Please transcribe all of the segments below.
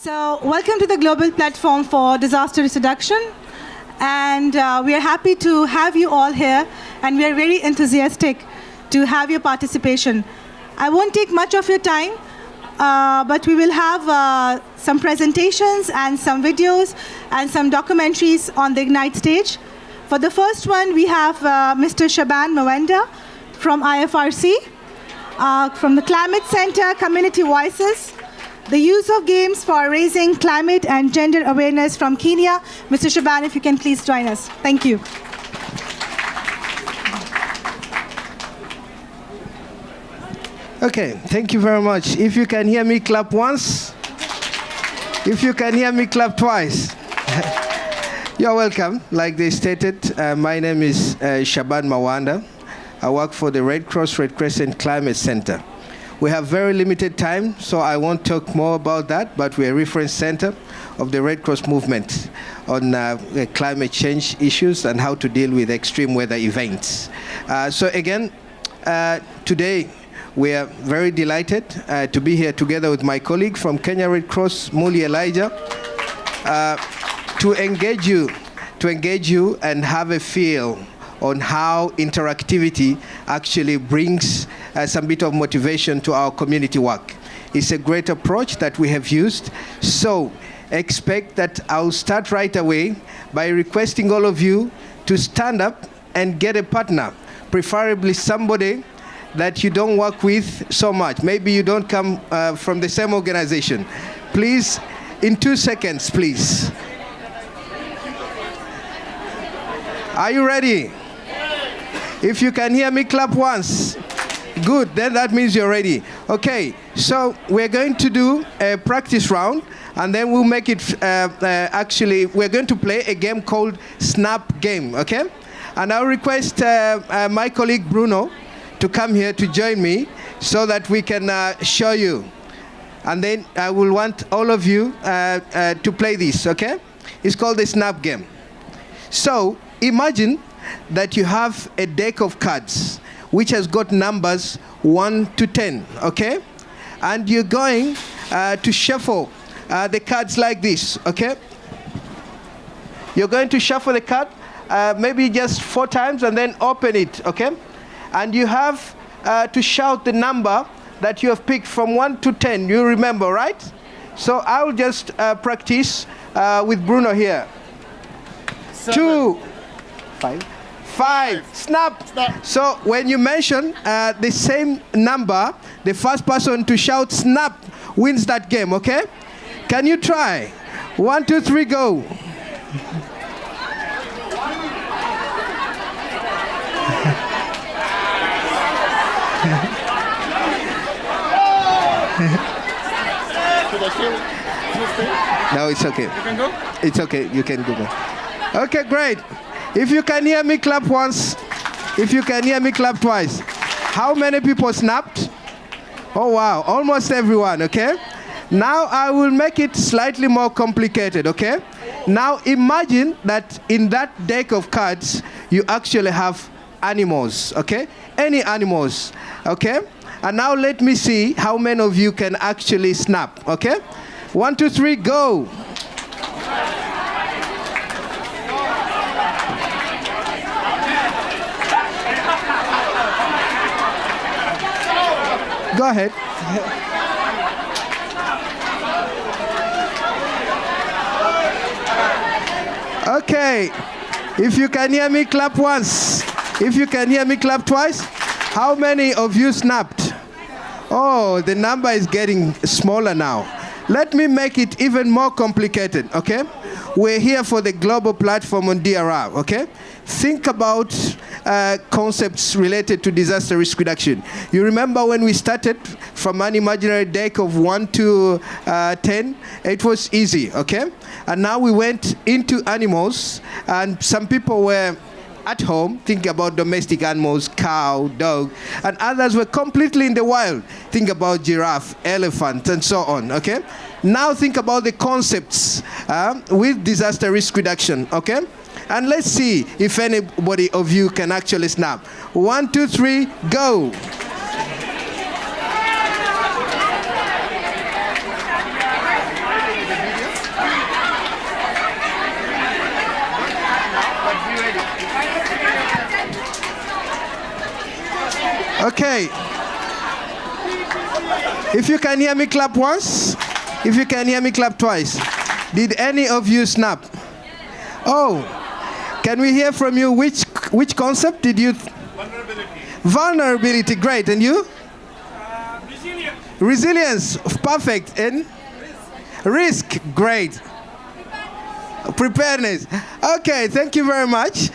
So, welcome to the Global Platform for Disaster Risk Reduction. And we are happy to have you all here, and we are very enthusiastic to have your participation. I won't take much of your time, but we will have some presentations and some videos and some documentaries on the Ignite stage. For the first one, we have Mr. Shaban Mawanda from IFRC, from the Climate Center, Community Voices, the use of games for raising climate and gender awareness from Kenya. Mr. Shaban, if you can please join us. Thank you. Okay, thank you very much. If you can hear me, clap once. If you can hear me, clap twice. You're welcome. Like they stated, my name is Shaban Mawanda. I work for the Red Cross Red Crescent Climate Center. We have very limited time, so I won't talk more about that, but we're a reference center of the Red Cross movement on climate change issues and how to deal with extreme weather events. So again, today we are very delighted to be here together with my colleague from Kenya Red Cross, Muli Elijah, to engage you and have a feel on how interactivity actually brings some bit of motivation to our community work. It's a great approach that we have used. So expect that I'll start right away by requesting all of you to stand up and get a partner, preferably somebody that you don't work with so much. Maybe you don't come from the same organization. Please, in 2 seconds, please. Are you ready? If you can hear me, clap once. Good, then that means you're ready. Okay, so we're going to do a practice round, and then we'll make it, actually, we're going to play a game called Snap Game, okay? And I'll request my colleague Bruno to come here to join me so that we can show you. And then I will want all of you to play this, okay? It's called the Snap Game. So imagine that you have a deck of cards which has got numbers 1 to 10, okay? And you're going to shuffle the cards like this, okay? You're going to shuffle the card maybe just 4 times and then open it, okay? And you have to shout the number that you have picked from 1 to 10. You remember, right? So I'll just practice with Bruno here. 2, 5, snap. So when you mention the same number, the first person to shout snap wins that game, okay? Can you try? 1, 2, 3, go. No, it's okay. You can go? It's okay, you can go. Okay, great. If you can hear me, clap once. If you can hear me, clap twice. How many people snapped? Oh, wow, almost everyone, okay? Now I will make it slightly more complicated, okay? Now imagine that in that deck of cards, you actually have animals, okay? Any animals, okay? And now let me see how many of you can actually snap, okay? 1, 2, 3, go. Go ahead. Okay. If you can hear me, clap once. If you can hear me, clap twice. How many of you snapped? Oh, the number is getting smaller now. Let me make it even more complicated, okay? We're here for the global platform on DRR, okay? Think about concepts related to disaster risk reduction. You remember when we started from an imaginary deck of 1 to 10? It was easy, okay? And now we went into animals, and some people were at home, think about domestic animals, cow, dog, and others were completely in the wild. Think about giraffe, elephant, and so on, okay? Now think about the concepts with disaster risk reduction, okay? And let's see if anybody of you can actually snap. 1, 2, 3, go. Okay. If you can hear me, clap once. If you can hear me, clap twice. Did any of you snap? Oh, can we hear from you which concept did you? Vulnerability. Vulnerability, great. And you? Resilience. Resilience, perfect. And? Risk, great. Preparedness. Okay, thank you very much.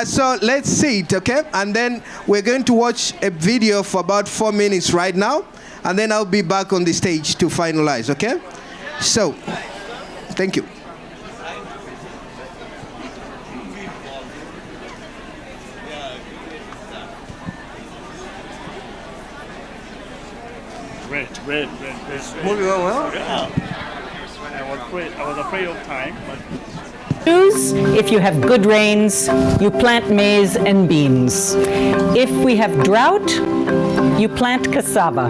So let's see it, okay? And then we're going to watch a video for about 4 minutes right now, and then I'll be back on the stage to finalize, okay? So, thank you. Red. Moving on well? Yeah. I was afraid of time, but If you have good rains, you plant maize and beans. If we have drought, you plant cassava.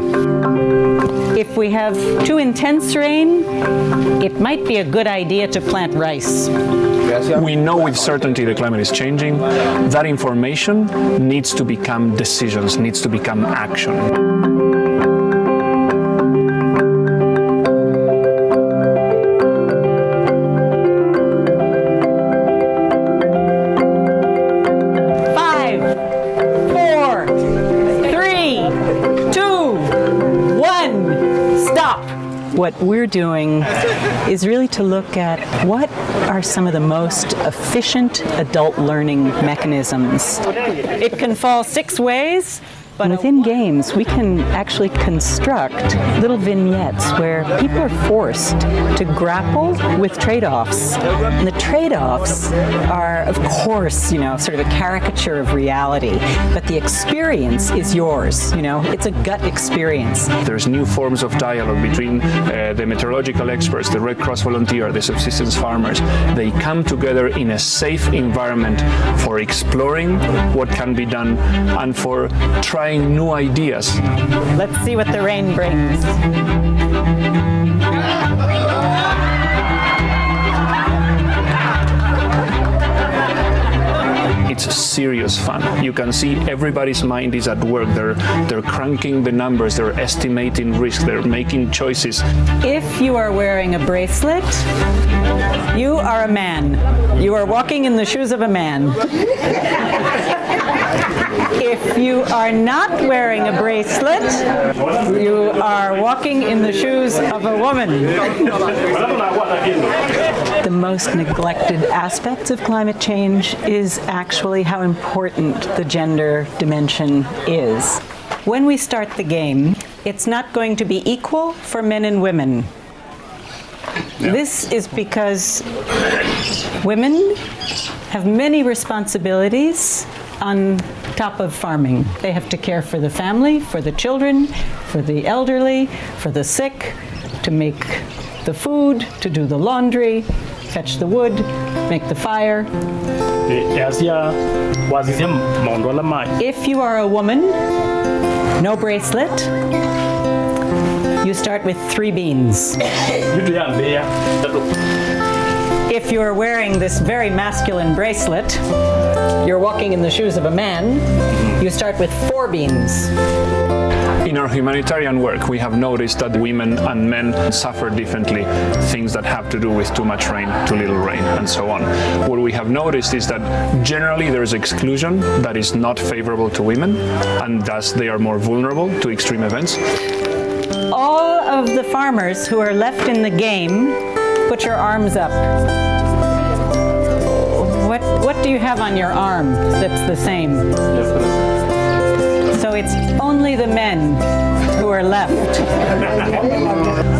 If we have too intense rain, it might be a good idea to plant rice. We know with certainty the climate is changing. That information needs to become decisions, needs to become action. What we're doing is really to look at what are some of the most efficient adult learning mechanisms. It can fall 6 ways, but within games we can actually construct little vignettes where people are forced to grapple with trade-offs. And the trade-offs are, of course, sort of a caricature of reality, but the experience is yours, it's a gut experience. There's new forms of dialogue between the meteorological experts, the Red Cross volunteer, the subsistence farmers. They come together in a safe environment for exploring what can be done and for trying new ideas. Let's see what the rain brings. It's serious fun. You can see everybody's mind is at work. They're cranking the numbers, they're estimating risk, they're making choices. If you are wearing a bracelet, you are a man. You are walking in the shoes of a man. If you are not wearing a bracelet, you are walking in the shoes of a woman. The most neglected aspects of climate change is actually how important the gender dimension is. When we start the game, it's not going to be equal for men and women. This is because women have many responsibilities on top of farming. They have to care for the family, for the children, for the elderly, for the sick, to make the food, to do the laundry, fetch the wood, make the fire. If you are a woman, no bracelet, you start with 3 beans. If you're wearing this very masculine bracelet, you're walking in the shoes of a man, you start with 4 beans. In our humanitarian work, we have noticed that women and men suffer differently, things that have to do with too much rain, too little rain, and so on. What we have noticed is that generally there's exclusion that is not favorable to women, and thus they are more vulnerable to extreme events. All of the farmers who are left in the game, put your arms up. What do you have on your arm that's the same? So it's only the men who are left.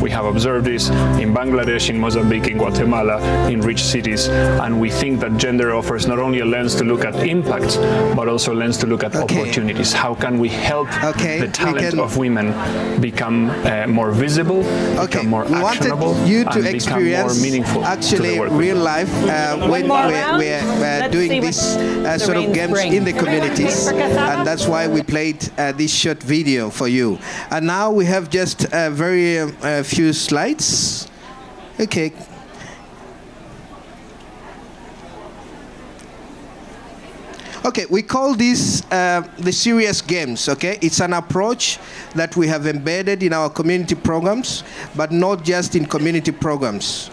We have observed this in Bangladesh, in Mozambique, in Guatemala, in rich cities, and we think that gender offers not only a lens to look at impacts, but also a lens to look at opportunities. How can we help the talent of women become more visible, become more actionable, you to and become more meaningful actually to the work real life when we're doing this sort of games in the communities, and that's why we played this short video for you. And now we have just a very few slides. Okay. Okay, we call this the serious games, okay? It's an approach that we have embedded in our community programs, but not just in community programs.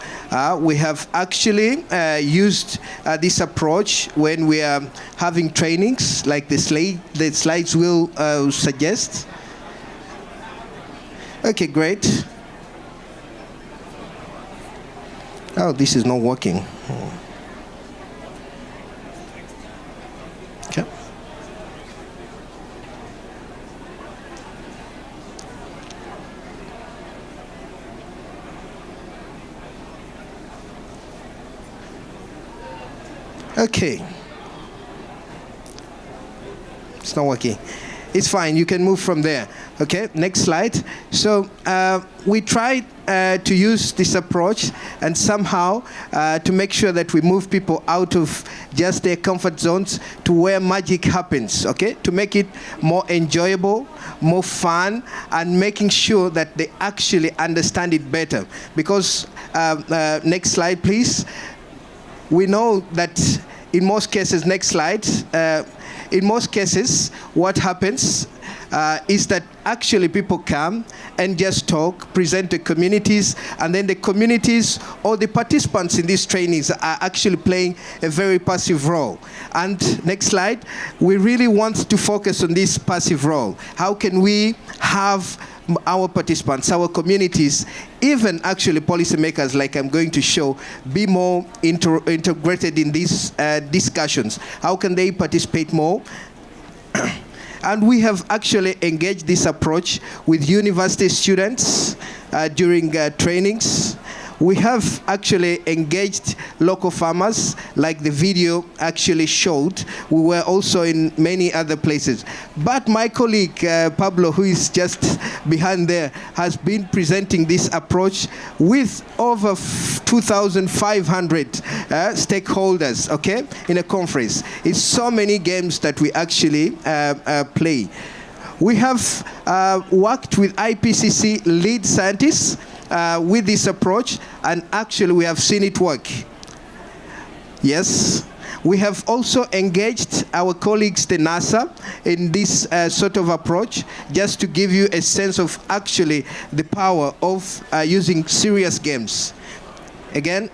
We have actually used this approach when we are having trainings, like the slides will suggest. Okay, great. Oh, this is not working. Okay. Okay. It's not working. It's fine. You can move from there. Okay, next slide. So we tried to use this approach and somehow to make sure that we move people out of just their comfort zones to where magic happens, okay? To make it more enjoyable, more fun, and making sure that they actually understand it better. Because, next slide, please. We know that in most cases, next slide, in most cases, what happens is that actually people come and just talk, present to communities, and then the communities or the participants in these trainings are actually playing a very passive role. And next slide, we really want to focus on this passive role. How can we have our participants, our communities, even actually policymakers, like I'm going to show, be more integrated in these discussions? How can they participate more? And we have actually engaged this approach with university students during trainings. We have actually engaged local farmers, like the video actually showed. We were also in many other places. But my colleague, Pablo, who is just behind there, has been presenting this approach with over 2,500 stakeholders, okay, in a conference. It's so many games that we actually play. We have worked with IPCC lead scientists with this approach, and actually we have seen it work. Yes. We have also engaged our colleagues, the NASA, in this sort of approach, just to give you a sense of actually the power of using serious games. Again,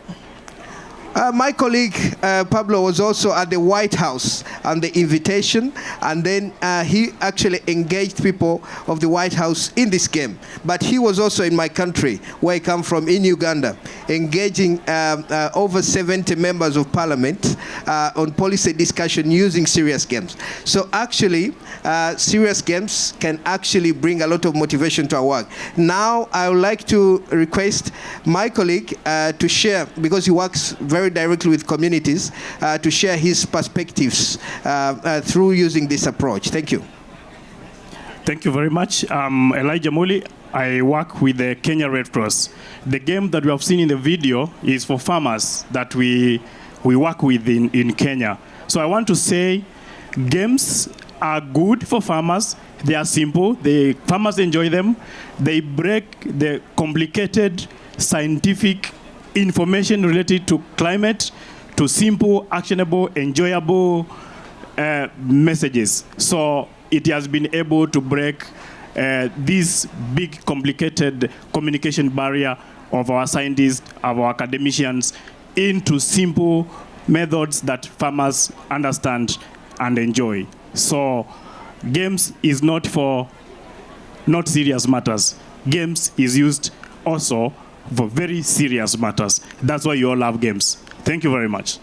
my colleague Pablo was also at the White House on the invitation, and then he actually engaged people of the White House in this game. But he was also in my country, where I come from, in Uganda, engaging over 70 members of parliament on policy discussion using serious games. So actually, serious games can actually bring a lot of motivation to our work. Now, I would like to request my colleague to share, because he works very directly with communities, to share his perspectives through using this approach. Thank you. Thank you very much. Elijah Muli. I work with the Kenya Red Cross. The game that we have seen in the video is for farmers that we work with in Kenya. So I want to say games are good for farmers. They are simple. The farmers enjoy them. They break the complicated scientific information related to climate to simple, actionable, enjoyable messages. So it has been able to break this big, complicated communication barrier of our scientists, of our academicians, into simple methods that farmers understand and enjoy. So games is not for not serious matters. Games is used also for very serious matters. That's why you all love games. Thank you very much.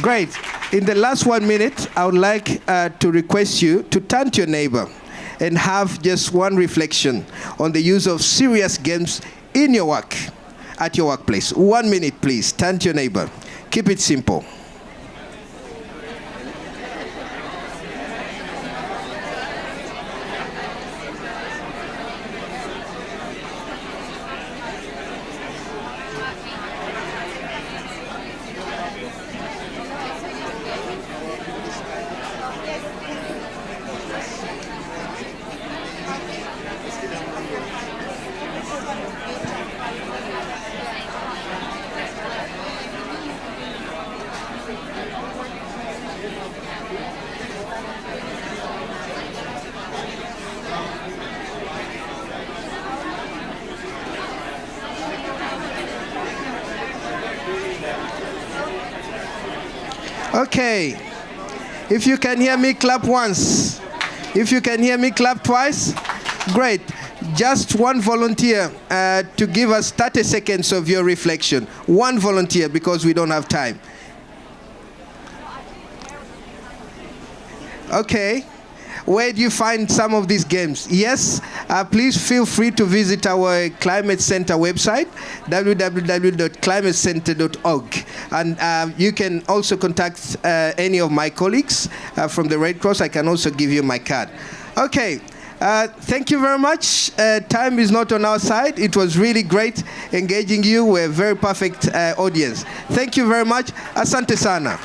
Great. In the last 1 minute, I would like to request you to turn to your neighbor and have just one reflection on the use of serious games in your work, at your workplace. 1 minute, please. Turn to your neighbor. Keep it simple. Okay. If you can hear me, clap once. If you can hear me, clap twice. Great. Just one volunteer to give us 30 seconds of your reflection. One volunteer, because we don't have time. Okay. Where do you find some of these games? Yes, please feel free to visit our Climate Center website, www.climatecenter.org. And you can also contact any of my colleagues from the Red Cross. I can also give you my card. Okay. Thank you very much. Time is not on our side. It was really great engaging you. We're a very perfect audience. Thank you very much. Asante sana.